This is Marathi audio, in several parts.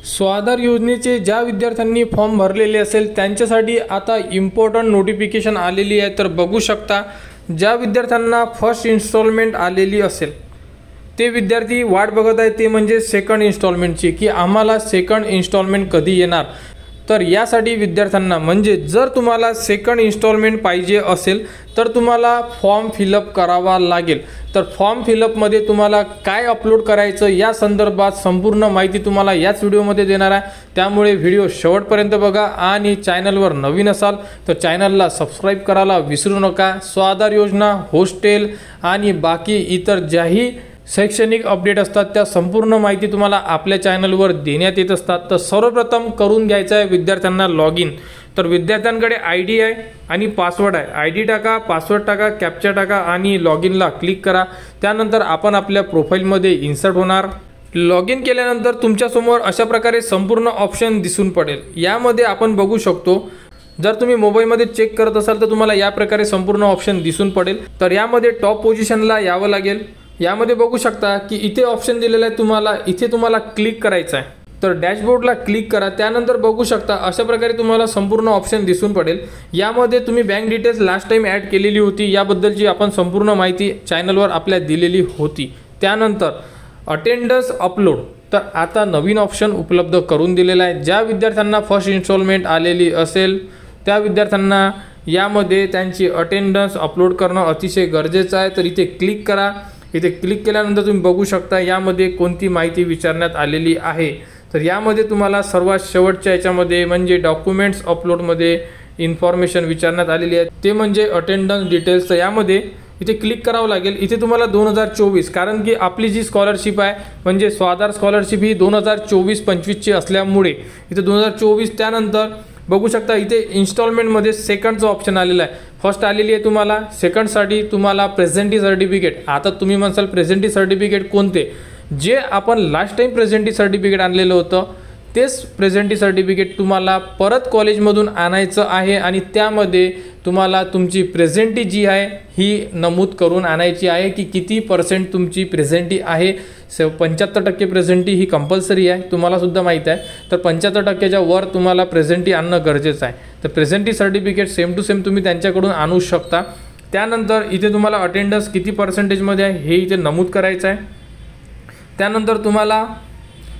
स्वाधार योजनेचे ज्या विद्यार्थ्यांनी फॉर्म भरलेले असेल त्यांच्यासाठी आता इम्पॉर्टंट नोटिफिकेशन आलेली आहे। तर बघू शकता, ज्या विद्यार्थ्यांना फर्स्ट इन्स्टॉलमेंट आलेली असेल ते विद्यार्थी वाट बघत आहेत, ते म्हणजे सेकंड इन्स्टॉलमेंटची, की आम्हाला सेकंड इन्स्टॉलमेंट कधी येणार। तर यासाठी विद्यार्थ्यांना म्हणजे जर तुम्हाला सेकंड इन्स्टॉलमेंट पाहिजे असेल तर तुम्हाला फॉर्म फिलअप करावा लागेल। तर फॉर्म फिलअपमध्ये तुम्हाला काय अपलोड करायचं या संदर्भात संपूर्ण माहिती तुम्हाला याच व्हिडिओमध्ये देणार आहे, त्यामुळे व्हिडिओ शेवटपर्यंत बघा। आणि चॅनलवर नवीन असाल तर चॅनलला सबस्क्राईब करायला विसरू नका। स्वाधार योजना, हॉस्टेल आणि बाकी इतर ज्याही शैक्षणिक अपडेट असतात त्या संपूर्ण माहिती तुम्हाला आपल्या चॅनलवर देण्यात येत असतात। तर सर्वप्रथम करून घ्यायचं आहे विद्यार्थ्यांना लॉग इन। तर विद्यार्थ्यांकडे ID आहे आणि पासवर्ड आहे। ID टाका, पासवर्ड टाका, कॅप्चा टाका आणि लॉग इनला क्लिक करा। त्यानंतर आपण आपल्या प्रोफाईलमध्ये इन्सर्ट होणार। लॉग इन केल्यानंतर तुमच्यासमोर अशा प्रकारे संपूर्ण ऑप्शन दिसून पडेल। यामध्ये आपण बघू शकतो, जर तुम्ही मोबाईलमध्ये चेक करत असाल तर तुम्हाला या प्रकारे संपूर्ण ऑप्शन दिसून पडेल। तर यामध्ये टॉप पोझिशनला यावं लागेल। यामध्ये बघू शकता की इथे ऑप्शन दिलेला आहे, तुम्हाला इथे तुम्हाला क्लिक करायचं आहे। तर डॅशबोर्डला क्लिक करा। त्यानंतर बघू शकता अशा प्रकारे तुम्हाला संपूर्ण ऑप्शन दिसून पडेल। यामध्ये तुम्ही bank details last time add केलेली होती याबद्दलची आपण संपूर्ण माहिती चॅनलवर आपल्या दिलेली होती। त्यानंतर अटेंडन्स अपलोड, तर आता नवीन ऑप्शन उपलब्ध करून दिलेला आहे। ज्या विद्यार्थ्यांना फर्स्ट इन्स्टॉलमेंट आलेली असेल त्या विद्यार्थ्यांना यामध्ये त्यांची अटेंडन्स अपलोड करणं अतिशय गरजेचं आहे। तर इथे क्लिक करा। इथे क्लिक केल्यानंतर तुम्ही बघू शकता यामध्ये कोणती माहिती विचारण्यात आलेली आहे। तर यामध्ये तुम्हाला सर्वात शेवटच्या याच्यामध्ये म्हणजे डॉक्युमेंट्स अपलोडमध्ये इन्फॉर्मेशन विचारण्यात आलेली आहे, ते म्हणजे अटेंडन्स डिटेल्स। तर यामध्ये इथे क्लिक करावं लागेल। इथे तुम्हाला 2024, कारण की आपली जी स्कॉलरशिप आहे म्हणजे स्वाधार स्कॉलरशिप ही 2024-25ची असल्यामुळे इथे 2024, त्यानंतर बघू शकता इथे इन्स्टॉलमेंटमध्ये सेकंडचं ऑप्शन आलेलं आहे। फर्स्ट आलेली आहे तुम्हाला, सेकंडसाठी तुम्हाला प्रेझेंटी सर्टिफिकेट। आता तुम्ही म्हणसाल प्रेझेंटी सर्टिफिकेट कोणते? जे आपण लास्ट टाइम प्रेझेंटी सर्टिफिकेट आणलेलं होतं तेच प्रेझेंटी सर्टिफिकेट तुम्हाला परत कॉलेजमधून आणायचं आहे आणि त्यामध्ये तुम्हाला तुमची प्रेझेंटी जी आहे ही नमूद करून आणायची आहे की किती % तुमची प्रेझेंटी आहे। 75% प्रेझेंटी ही कंपल्सरी आहे, तुम्हाला सुद्धा माहीत आहे। तर 75%च्या वर तुम्हाला प्रेझेंटी आणणं गरजेचं आहे। तर presentee certificate same to same तुम्ही त्यांच्याकडून आणू शकता। त्यानंतर इथे तुम्हाला अटेंडन्स किती %मध्ये आहे हे इथे नमूद करायचं आहे। त्यानंतर तुम्हाला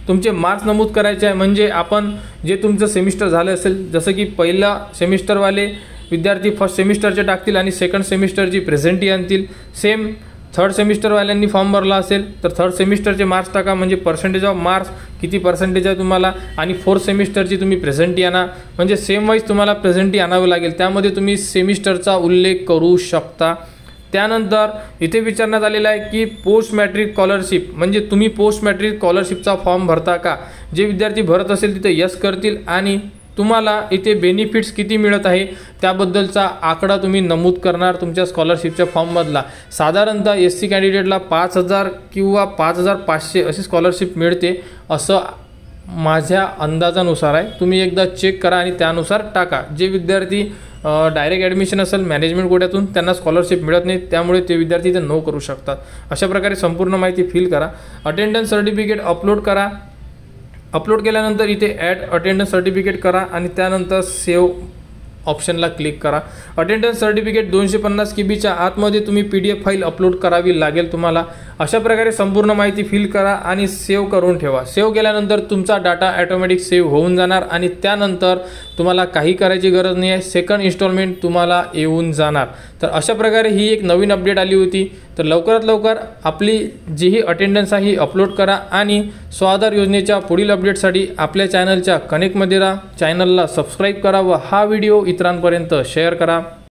तुमचे मार्क्स नमूद करायचे आहे, म्हणजे आपण जे तुमचं सेमिस्टर झालं असेल, जसं की पहिला सेमिस्टरवाले विद्यार्थी फर्स्ट सेमिस्टरचे टाकतील आणि सेकंड सेमिस्टरची प्रेझेंटी आणतील। सेम थर्ड सेमिस्टरवाल्यांनी फॉर्म भरला असेल तर थर्ड सेमिस्टरचे मार्क्स टाका, म्हणजे पर्सेंटेज ऑफ मार्क्स किती % आहे तुम्हाला, आणि फोर्थ सेमिस्टरची तुम्ही प्रेझेंटी आणा, म्हणजे सेम वाईज तुम्हाला प्रेझेंटी आणावी लागेल। त्यामध्ये तुम्ही सेमिस्टरचा उल्लेख करू शकता। त्यानंतर इथे विचारण्यात आलेलं आहे की पोस्ट मॅट्रिक स्कॉलरशिप, म्हणजे तुम्ही पोस्ट मॅट्रिक स्कॉलरशिपचा फॉर्म भरता का? जे विद्यार्थी भरत असेल तिथे यस करतील आणि तुम्हाला इथे बेनिफिट्स किती मिळत आहे त्याबद्दलचा आकडा तुम्ही नमूद करणार तुमच्या स्कॉलरशिपच्या फॉर्ममधला। साधारणतः SC कॅन्डिडेटला 5,000 किंवा 5,500 अशी स्कॉलरशिप मिळते असं माझ्या अंदाजानुसार आहे। तुम्ही एकदा चेक करा आणि त्यानुसार टाका। जे विद्यार्थी डायरेक्ट ॲडमिशन असेल मॅनेजमेंट कोट्यातून त्यांना स्कॉलरशिप मिळत नाही, त्यामुळे ते विद्यार्थी ते नो करू शकतात। अशा प्रकारे संपूर्ण माहिती फिल करा। अटेंडन्स सर्टिफिकेट अपलोड करा। अपलोड केल्यानंतर इथे ॲड अटेंडन्स सर्टिफिकेट करा आणि त्यानंतर सेव्ह ऑप्शनला क्लिक करा। अटेंडन्स सर्टिफिकेट 250 KBच्या आतमध्ये तुम्ही PDF फाईल अपलोड करावी लागेल तुम्हाला। अशा प्रकारे संपूर्ण माहिती फिल करा आणि सेव्ह करून ठेवा। सेव्ह केल्यानंतर तुमचा डाटा ऑटोमॅटिक सेव्ह होऊन जाणार आणि त्यानंतर तुम्हाला काही करायची गरज नाही आहे, सेकंड इन्स्टॉलमेंट तुम्हाला येऊन जाणार। तर अशा प्रकारे ही एक नवीन अपडेट आली होती। तर लवकरात लवकर आपली जीही अटेंडन्स आहे ही अपलोड करा आणि स्वाधार योजनेच्या पुढील अपडेटसाठी आपल्या चॅनलच्या कनेक्टमध्ये राहा। चॅनलला सबस्क्राईब करा व हा व्हिडिओ इतरांपर्यंत शेअर करा।